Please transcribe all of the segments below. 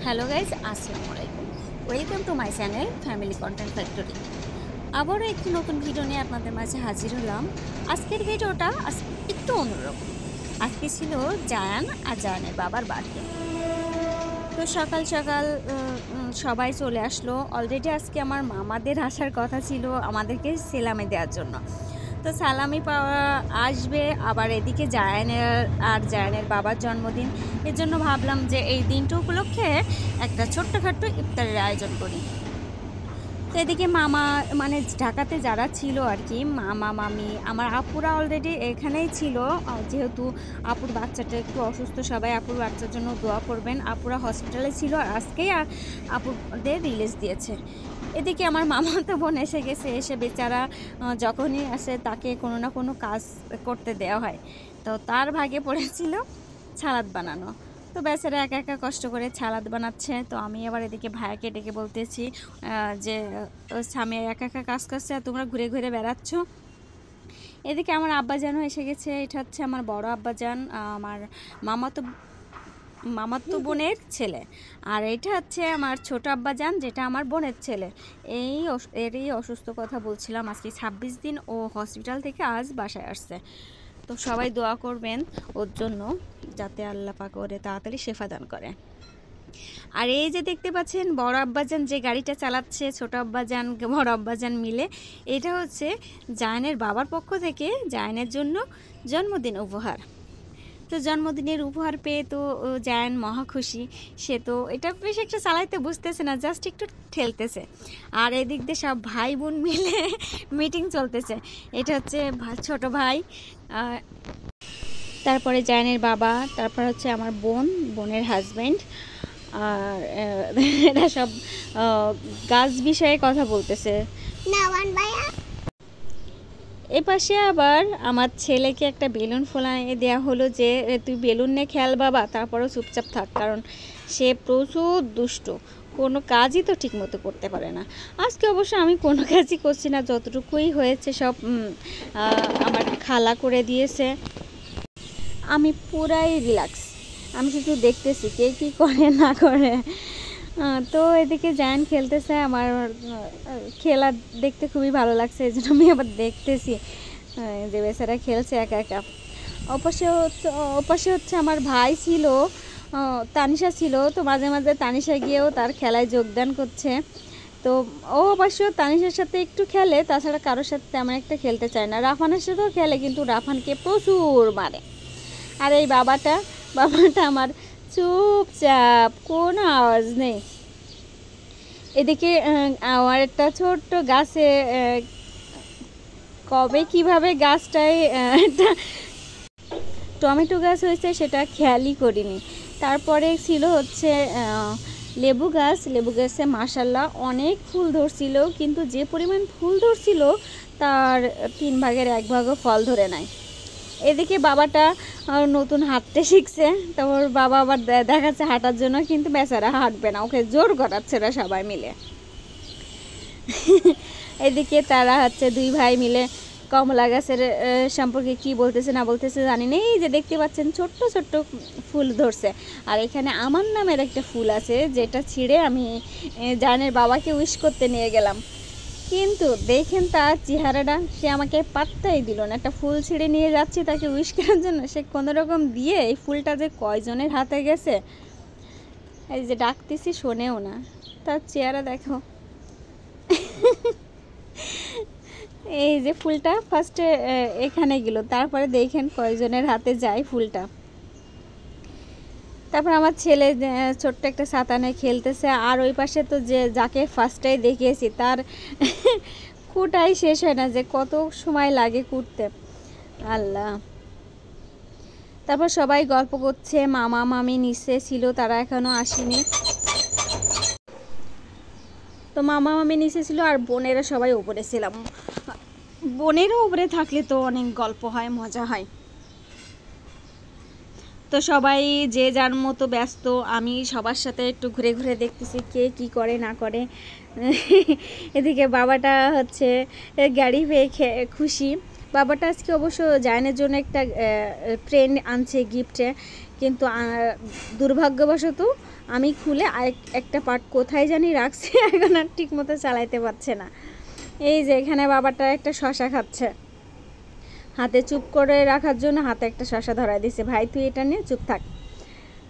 Hello guys, আসসালামু আলাইকুম। Welcome to my channel family content factory. আবারও একটি নতুন ভিডিও নিয়ে আপনাদের মাঝে হাজির হলাম। আজকের ভিডিওটা একটু অন্যরকম। আজকে ছিল জায়ান আর জায়ানের বাবার বার্থডে। তো সকাল সকাল সবাই চলে আসলো। অলরেডি আজকে আমার মামাদের আসার কথা ছিল আমাদেরকে সেলামে দেওয়ার জন্য। তো সালামি পাওয়া আসবে, আবার এদিকে জায়ানের বাবার জন্মদিন। এর জন্য ভাবলাম যে এই দিনটা উপলক্ষে একটা ছোট্টখাট্টো ইফতারের আয়োজন করি। তো এদিকে মামা মানে ঢাকাতে যারা ছিল আর কি, মামা মামি আমার আপুরা অলরেডি এখানেই ছিল। যেহেতু আপুর বাচ্চাটা একটু অসুস্থ, সবাই আপুর বাচ্চার জন্য দোয়া করবেন। আপুরা হসপিটালে ছিল আর আজকেই আপুদের রিলিজ দিয়েছে। এদিকে আমার মামাতো বোন এসে গেছে। এসে বেচারা যখনই আসে তাকে কোনো না কোনো কাজ করতে দেওয়া হয়। তো তার ভাগে পড়েছিল সালাদ বানানো। তো বেচারা একা একা কষ্ট করে সালাদ বানাচ্ছে। তো আমি আবার এদিকে ভাইয়াকে ডেকে বলতেছি যে স্বামী একা একা কাজ করছে আর তোমরা ঘুরে ঘুরে বেড়াচ্ছ। এদিকে আমার আব্বাজানও এসে গেছে। এটা হচ্ছে আমার বড় আব্বাজান, আমার মামাতো বোনের ছেলে। আর এটা হচ্ছে আমার ছোট আব্বাজান, যেটা আমার বোনের ছেলে। এরই অসুস্থ কথা বলছিলাম। আজকে 26 দিন ও হসপিটাল থেকে আজ বাসায় আসছে। তো সবাই দোয়া করবেন ওর জন্য, যাতে আল্লাহ পাক ওরে তাড়াতাড়ি শেফা দান করে। আর এই যে দেখতে পাচ্ছেন বড় আব্বাজান যে গাড়িটা চালাচ্ছে, ছোট আব্বাজান বড় আব্বাজান মিলে, এটা হচ্ছে জায়ানের বাবার পক্ষ থেকে জায়ানের জন্য জন্মদিন উপহার। তো জন্মদিনের উপহার পেয়ে তো জায়ান মহা খুশি। সে তো এটা বেশ একটা চালাইতে বুঝতেছে না, জাস্ট একটু ঠেলতেছে। আর এদিক দিয়ে সব ভাই বোন মিলে মিটিং চলতেছে। এটা হচ্ছে ছোট ভাই, তারপরে জায়ানের বাবা, তারপর হচ্ছে আমার বোনের হাজব্যান্ড। আর এরা সব গাছ বিষয়ে কথা বলতেছে। এ পাশে আবার আমার ছেলেকে একটা বেলুন ফোলায় দেওয়া হলো যে তুই বেলুন নিয়ে খেল বাবা, তারপরেও চুপচাপ থাক, কারণ সে প্রচুর দুষ্ট, কোনো কাজই তো ঠিক মতো করতে পারে না। আজকে অবশ্য আমি কোনো কাজই করছি না, যতটুকুই হয়েছে সব আমার খালা করে দিয়েছে। আমি পুরাই রিল্যাক্স, আমি শুধু দেখতেছি কে কী করে না করে। তো এদিকে জায়ান খেলতেছে, আমার খেলা দেখতে খুবই ভালো লাগছে, এই জন্য আমি আবার দেখতেছি যে বেচারা খেলছে একা একা। ওপাশে হচ্ছে আমার ভাই ছিল, তানিশা ছিল। তো মাঝে মাঝে তানিশা গিয়েও তার খেলায় যোগদান করছে। তো ও অবশ্য তানিশার সাথে একটু খেলে, তাছাড়া কারোর সাথে তেমন একটা খেলতে চায় না। রাফানের সাথেও খেলে, কিন্তু রাফানকে প্রচুর মারে। আর এই বাবাটা আমার চুপচাপ, কোনো আওয়াজ নেই। এদিকে আমার একটা ছোট্ট গাছে কবে কিভাবে গাছটায় একটা টমেটো গাছ হয়েছে সেটা খেয়ালই করিনি। তারপরে ছিল হচ্ছে লেবু গাছে মাশাল্লাহ অনেক ফুল ধরছিল, কিন্তু যে পরিমাণ ফুল ধরছিল তার 3 ভাগের 1 ভাগও ফল ধরে নাই। এদিকে বাবাটা নতুন হাঁটতে শিখছে, তো ওর বাবা আবার দেখাচ্ছে হাঁটার জন্য, কিন্তু বেচারা হাঁটবে না, ওকে জোর করাচ্ছে ওরা সবাই মিলে। এদিকে তারা হচ্ছে 2 ভাই মিলে কমলা গাছের সম্পর্কে কি বলতেছে না বলতেছে জানি না। এই যে দেখতে পাচ্ছেন ছোট্ট ছোট্ট ফুল ধরছে। আর এখানে আমার নামের একটা ফুল আছে, যেটা ছিঁড়ে আমি জানের বাবাকে উইশ করতে নিয়ে গেলাম, কিন্তু দেখেন তার চেহারাটা, সে আমাকে পাত্তাই দিল না। একটা ফুল ছিঁড়ে নিয়ে যাচ্ছি তাকে উইশ করার জন্য, সে কোনো রকম দিয়ে এই ফুলটা যে কয়জনের হাতে গেছে, এই যে ডাকতেছি শোনেও না। তার চেহারা দেখো। এই যে ফুলটা ফার্স্টে এখানে গেল, তারপরে দেখেন কয়জনের হাতে যায় ফুলটা। তারপর আমার ছেলে ছোট্ট একটা ছাতা নিয়ে খেলতেছে। আর ওই পাশে তো যাকে ফার্স্টেই দেখিয়েছি তার কুটাই শেষ হয় না, যে কত সময় লাগে কুটতে, আল্লাহ। তারপর সবাই গল্প করছে, মামা মামি নিচে ছিল, তারা এখনো আসেনি। তো মামা মামি নিচে ছিল আর বোনেরা সবাই উপরে ছিলাম। বোনেরা উপরে থাকলে তো অনেক গল্প হয়, মজা হয়। তো সবাই যে যার মতো ব্যস্ত, আমি সবার সাথে একটু ঘুরে ঘুরে দেখতেছি কে কি করে না করে। এদিকে বাবাটা হচ্ছে গাড়ি পেয়ে খুশি। বাবাটা আজকে অবশ্য জায়ানের জন্য একটা ট্রেন আনছে গিফটে, কিন্তু দুর্ভাগ্যবশত আমি খুলে একটা পার্ট কোথায় জানি রাখছি, এখন আর ঠিক মতো চালাইতে পারছে না। এই যে এখানে বাবাটা একটা শশা খাচ্ছে, হাতে চুপ করে রাখার জন্য হাতে একটা শশা ধরাই দিছে, ভাই তুই এটা নিয়ে চুপ থাক।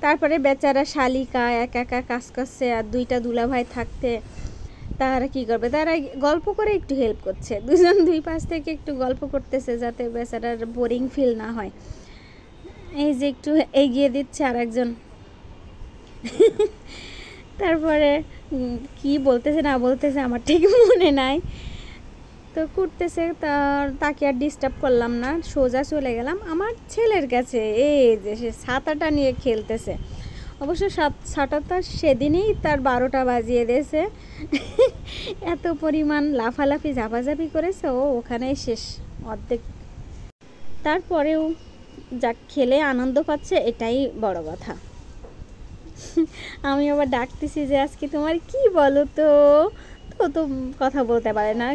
তারপরে বেচারা শালিকা একা একা কাজ করছে, আর দুইটা দুলাভাই থাকতে তারা কি করবে, তারা গল্প করে একটু হেল্প করছে, দুজন দুই পাশ থেকে একটু গল্প করতেছে যাতে বেচারার বোরিং ফিল না হয়। এই যে একটু এগিয়ে দিচ্ছে আর একজন। তারপরে কি বলতেছে না বলতেছে আমার ঠিক মনে নাই, তো করতেছে, তাকে আর ডিস্টার্ব করলাম না, সোজা চলে গেলাম আমার ছেলের কাছে। এই যে সে ছাতাটা নিয়ে খেলতেছে, অবশ্য ছাতাটা সেদিনই তার 12টা বাজিয়ে দিয়েছে। এত পরিমাণ লাফালাফি ঝাপাঝাপি করেছে, ও ওখানেই শেষ অর্ধেক। তারপরেও যাক খেলে আনন্দ পাচ্ছে, এটাই বড় কথা। আমি আবার ডাকতেছি যে আজকে তোমার কি বলো, তো তো তো কথা বলতে পারে না,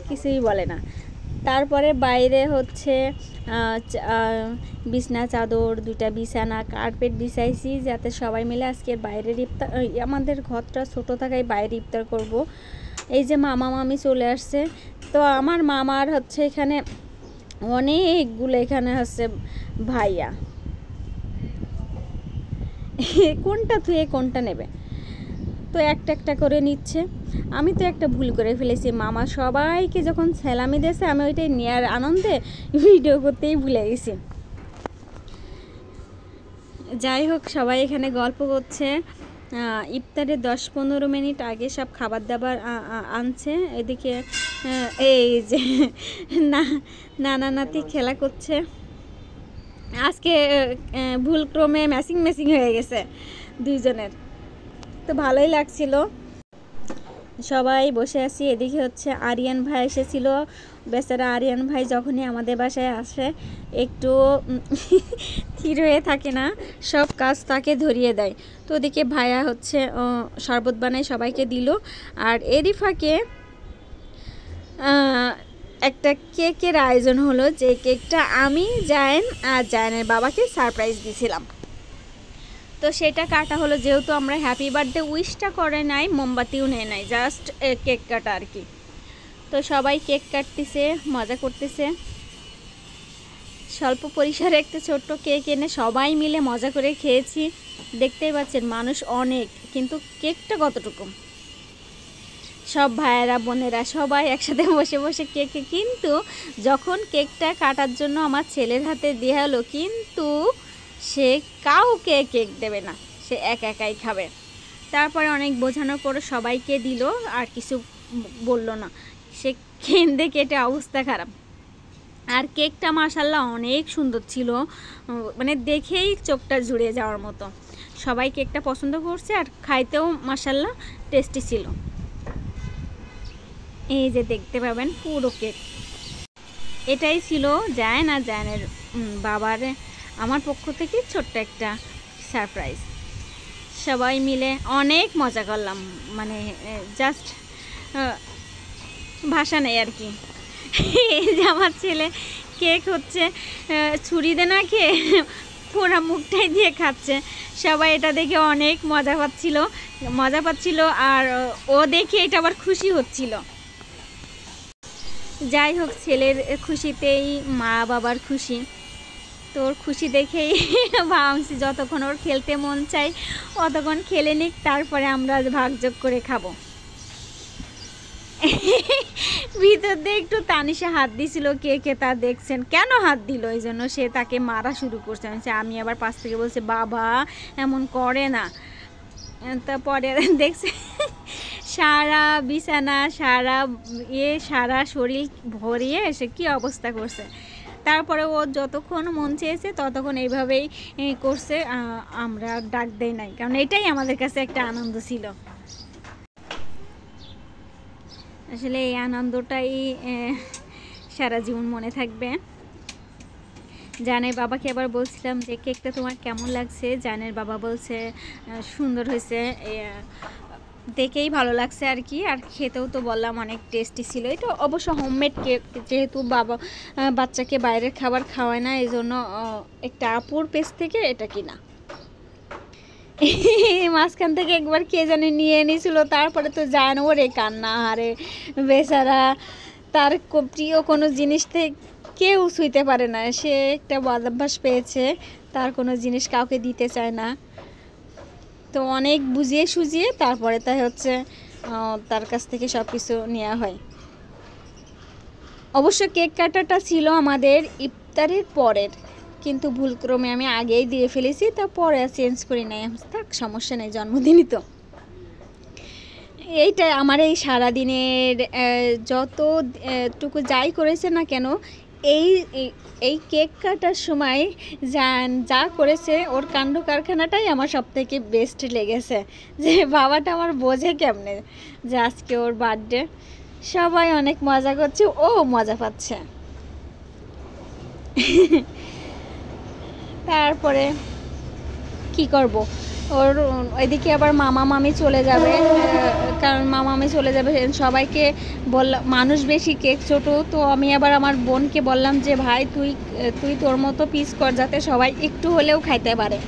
কিছুই বলে না। তারপরে বাইরে হচ্ছে বিছনা চাদর, 2টা বিছানা কার্পেট বিছাইছি যাতে সবাই মিলে আজকে বাইরের ইফতার, আমাদের ঘরটা ছোটো থাকায় বাইরে ইফতার করব। এই যে মামা মামি চলে আসছে, তো আমার মামার হচ্ছে এখানে অনেকগুলো এখানে হচ্ছে ভাইয়া, কোনটা থুয়ে কোনটা নেবে, তো একটা একটা করে নিচ্ছে। আমি তো একটা ভুল করে ফেলেছি, মামা সবাইকে যখন সালামি দিয়েছে আমি ওইটাই নেওয়ার আনন্দে ভিডিও করতেই ভুলে গেছি। যাই হোক, সবাই এখানে গল্প করছে। ইফতারের 10-15 মিনিট আগে সব খাবার দাবার আনছে। এদিকে এই যে নানা নাতি খেলা করছে। আজকে ভুলক্রমে ম্যাচিং হয়ে গেছে দুইজনের, তো ভালোই লাগছিল। সবাই বসে আছি। এদিকে হচ্ছে আরিয়ান ভাই এসেছিল। বেচারা আরিয়ান ভাই যখনই আমাদের বাসায় আসে একটু স্থির হয়ে থাকে না, সব কাজ তাকে ধরিয়ে দেয়। তো ওদিকে ভাইয়া হচ্ছে শরবত বানায় সবাইকে দিল। আর এরই ফাঁকে একটা কেকের আয়োজন হলো, যে কেকটা আমি জায়েন আর জায়েনের বাবাকে সারপ্রাইজ দিয়েছিলাম। তো সেটা কাটা হলো, যেহেতু আমরা হ্যাপি বার্থডে উইশটা করে নাই, মোমবাতিও নেয় নাই, জাস্ট কেক কাটা আর কি। তো সবাই কেক কাটতেছে, মজা করতেছে। স্বল্প পরিসরে একটা ছোট্ট কেক এনে সবাই মিলে মজা করে খেয়েছি। দেখতেই পাচ্ছেন মানুষ অনেক, কিন্তু কেকটা কতটুকু। সব ভাইয়েরা বোনেরা সবাই একসাথে বসে বসে কেকে, কিন্তু যখন কেকটা কাটার জন্য আমার ছেলের হাতে দেওয়া হলো, কিন্তু সে কাউকে কেক দেবে না, সে একাই খাবে। তারপরে অনেক বোঝানোর পরে সবাইকে দিল, আর কিছু বলল না, সে কেঁদে কেটে অবস্থা খারাপ। আর কেকটা মাশাআল্লাহ অনেক সুন্দর ছিল, মানে দেখেই চোখটা জুড়িয়ে যাওয়ার মতো। সবাই কেকটা পছন্দ করছে, আর খাইতেও মাশাআল্লাহ টেস্টি ছিল। এই যে দেখতে পাবেন পুরো কেক। এটাই ছিল জায়েন আর জায়েনের বাবার আমার পক্ষ থেকে ছোট্ট একটা সারপ্রাইজ। সবাই মিলে অনেক মজা করলাম, মানে জাস্ট ভাষা নেই আর কি। এই যে আমার ছেলে কেক হচ্ছে ছুরি দিয়ে না খেয়ে পুরো মুখটাই দিয়ে খাচ্ছে। সবাই এটা দেখে অনেক মজা পাচ্ছিল, আর ও দেখে এটা আবার খুশি হচ্ছিল। যাই হোক, ছেলের খুশিতেই মা বাবার খুশি। তোর খুশি দেখেই ভাবছি যতক্ষণ ওর খেলতে মন চাই অতক্ষণ খেলে নিক, তারপরে আমরা ভাগযোগ করে খাবো। ভিতর দিয়ে একটু তানিশা হাত দিছিল কেকে, তা দেখছেন কেন হাত দিল, এই জন্য সে তাকে মারা শুরু করছে। আমি আবার পাশ থেকে বলছি বাবা এমন করে না। তারপরে দেখছে সারা বিছানা সারা শরীর ভরিয়ে সে কী অবস্থা করছে। তারপরে ও যতক্ষণ মন চেয়েছে ততক্ষণ এইভাবেই করছে, আমরা ডাক দেই নাই, কারণ এটাই আমাদের কাছে একটা আনন্দ ছিল। আসলে এই আনন্দটাই সারা জীবন মনে থাকবে। জানের বাবাকে আবার বলছিলাম যে কেকটা তোমার কেমন লাগছে, জানের বাবা বলছে সুন্দর হয়েছে, দেখেই ভালো লাগছে আর কি। আর খেতেও তো বললাম অনেক টেস্টি ছিল। এটা অবশ্য হোমমেড কেক, যেহেতু বাচ্চাকে বাইরের খাবার খাওয়ায় না, এই জন্য একটা আপুর পেজ থেকে এটা কিনা। মাঝখান থেকে একবার কে জানি নিয়ে নিয়েছিল, তারপরে তো যায় না, ওরে কান্না, আরে বেচারা, তার প্রিয় কোনো জিনিস থেকে কেউ ছুঁইতে পারে না, সে একটা বদভ্যাস পেয়েছে, তার কোনো জিনিস কাউকে দিতে চায় না। তো অনেক বুঝিয়ে সুঝিয়ে তারপরে তাই হচ্ছে তার কাছ থেকে সব কিছু নেওয়া হয়। অবশ্য কেক কাটাটা ছিল আমাদের ইফতারের পরের, কিন্তু ভুলক্রমে আমি আগেই দিয়ে ফেলেছি, তা পরে চেঞ্জ করি নাই, থাক সমস্যা নেই, জন্মদিনই তো। এইটাই আমার এই সারাদিনের যতটুকু যাই করেছে না কেন, এই এই কেক কাটার সময় যা করেছে ওর কাণ্ড কারখানাটাই আমার সব থেকে বেস্ট লেগেছে, যে বাবাটা আমার বোঝে কেমনে যে আজকে ওর বার্থডে, সবাই অনেক মজা করছে, ও মজা পাচ্ছে। তারপরে কি করব, ওর ওইদিকে আবার মামা মামি চলে যাবে, কারণ মামা মামি চলে যাবে, সবাইকে বললাম, মানুষ বেশি কেক ছোটো, তো আমি আবার আমার বোনকে বললাম যে ভাই তুই তোর মতো পিস কর, যাতে সবাই একটু হলেও খাইতে পারে।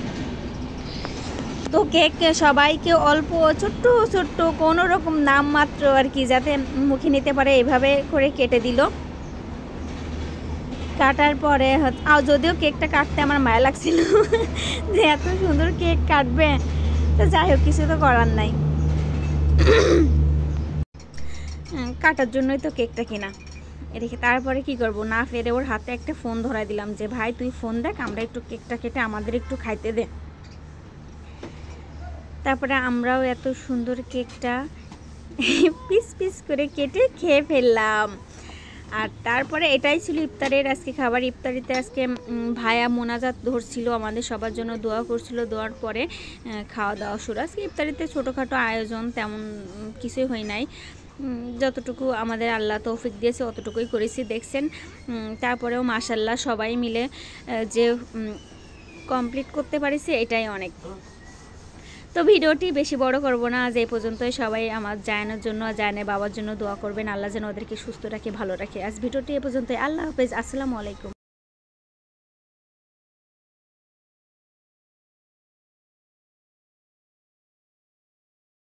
তো কেক সবাইকে অল্প ছোট্ট ছোট্ট কোনো রকম নামমাত্র আর কি, যাতে মুখে নিতে পারে, এভাবে করে কেটে দিল। কাটার পরে যদিও কেকটা কাটতে আমার মায়া লাগছিল যে এত সুন্দর কেক কাটবে, তো যাই হোক, কিছু তো করার নাই, কাটার জন্যই তো কেকটা কিনা। এদিকে তারপরে কি করব, না ফেরে ওর হাতে একটা ফোন ধরাই দিলাম যে ভাই তুই ফোন দেখ, আমরা একটু কেকটা কেটে আমাদের একটু খাইতে দে। তারপরে আমরাও এত সুন্দর কেকটা পিস পিস করে কেটে খেয়ে ফেললাম। আর তারপরে এটাই ছিল ইফতারের আজকে খাবার। ইফতারিতে আজকে ভায়া মোনাজাত ধরছিল, আমাদের সবার জন্য দোয়া করছিল, দোয়ার পরে খাওয়া দাওয়া শুরু। আজকে ইফতারিতে ছোটোখাটো আয়োজন তেমন কিছুই হয় নাই, যতটুকু আমাদের আল্লাহ তৌফিক দিয়েছে অতটুকুই করেছি, দেখছেন। তারপরেও মাশাল্লাহ সবাই মিলে যে কমপ্লিট করতে পারিছি, এটাই অনেক। তো ভিডিওটি বেশি বড় করব না, আজ এই পর্যন্তই। সবাই আমার জায়নার জন্য, জায়নের বাবার জন্য দোয়া করবেন, আল্লাহ যেন ওদেরকে সুস্থ রাখে, ভালো রাখে। আজ ভিডিওটি এ পর্যন্তই। আল্লাহ হাফেজ, আসসালামু আলাইকুম।